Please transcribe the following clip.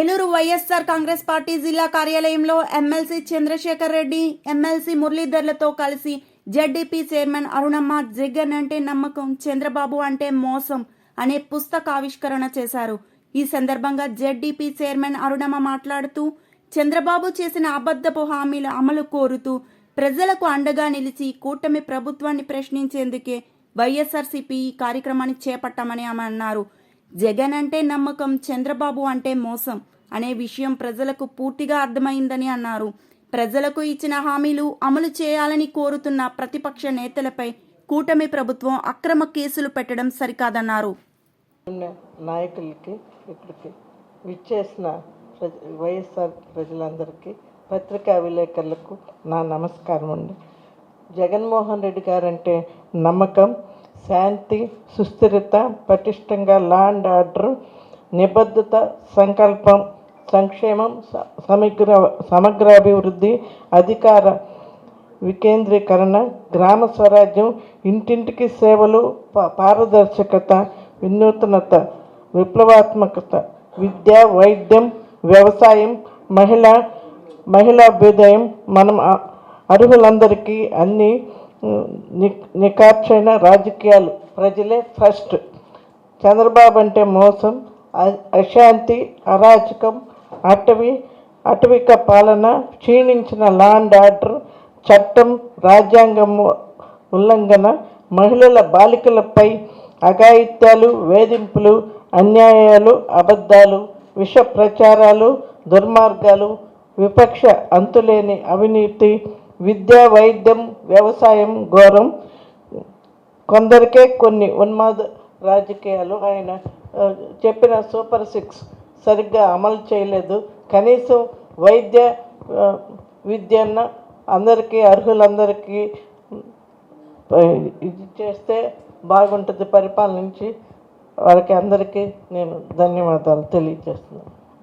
Eluru YSR Congress party జిల్లా కార్యాలయంలో MLC Chandrasekhar Reddy, MLC మురళీధర్లతో కలిసి జెడ్డీపీ చైర్మన్ అరుణమ్మ జగన్ అంటే నమ్మకం, చంద్రబాబు అంటే మోసం అనే పుస్తకావిష్కరణ చేశారు. ఈ సందర్భంగా జెడ్డీపీ చైర్మన్ అరుణమ్మ మాట్లాడుతూ చంద్రబాబు చేసిన అబద్ధపు హామీల అమలు కోరుతూ ప్రజలకు అండగా నిలిచి కూటమి ప్రభుత్వాన్ని ప్రశ్నించేందుకే వైఎస్ఆర్సీపీ ఈ కార్యక్రమాన్ని చేపట్టామని ఆమె అన్నారు. జగన్ అంటే నమ్మకం, చంద్రబాబు అంటే మోసం అనే విషయం ప్రజలకు పూర్తిగా అర్థమైందని అన్నారు. ప్రజలకు ఇచ్చిన హామీలు అమలు చేయాలని కోరుతున్న ప్రతిపక్ష నేతలపై కూటమి ప్రభుత్వం అక్రమ కేసులు పెట్టడం సరికాదన్నారు. నాయకులకి ఇక్కడికి విచ్చేసిన వైఎస్ఆర్ ప్రజలందరికీ, పత్రికా విలేకరులకు నా నమస్కారం అండి. జగన్మోహన్ రెడ్డి గారంటే నమ్మకం, శాంతి, సుస్థిరత, పటిష్టంగా లా అండ్ ఆర్డర్, నిబద్ధత, సంకల్పం, సంక్షేమం, సమగ్రాభివృద్ధి, అధికార వికేంద్రీకరణ, గ్రామ స్వరాజ్యం, ఇంటింటికి సేవలు, పారదర్శకత, వినూత్నత, విప్లవాత్మకత, విద్య, వైద్యం, వ్యవసాయం, మహిళాభ్యుదయం, మనం అర్హులందరికీ అన్ని నిఖార్చైన రాజకీయాలు, ప్రజలే ఫస్ట్. చంద్రబాబు అంటే మోసం, అశాంతి, అరాచకం, అటవిక పాలన, క్షీణించిన లా అండ్ ఆర్డర్, చట్టం, రాజ్యాంగం ఉల్లంఘన, మహిళల బాలికలపై అఘాయిత్యాలు, వేధింపులు, అన్యాయాలు, అబద్ధాలు, విష ప్రచారాలు, దుర్మార్గాలు, విపక్ష అంతులేని అవినీతి, విద్య, వైద్యం, వ్యవసాయం ఘోరం, కొందరికే కొన్ని ఉన్మాద రాజకీయాలు. ఆయన చెప్పిన సూపర్ 6 సరిగ్గా అమలు చేయలేదు. కనీసం వైద్య విద్యన్న అందరికీ, అర్హులందరికీ ఇది చేస్తే బాగుంటుంది పరిపాలన నుంచి. వారికి అందరికీ నేను ధన్యవాదాలు తెలియజేస్తున్నాను.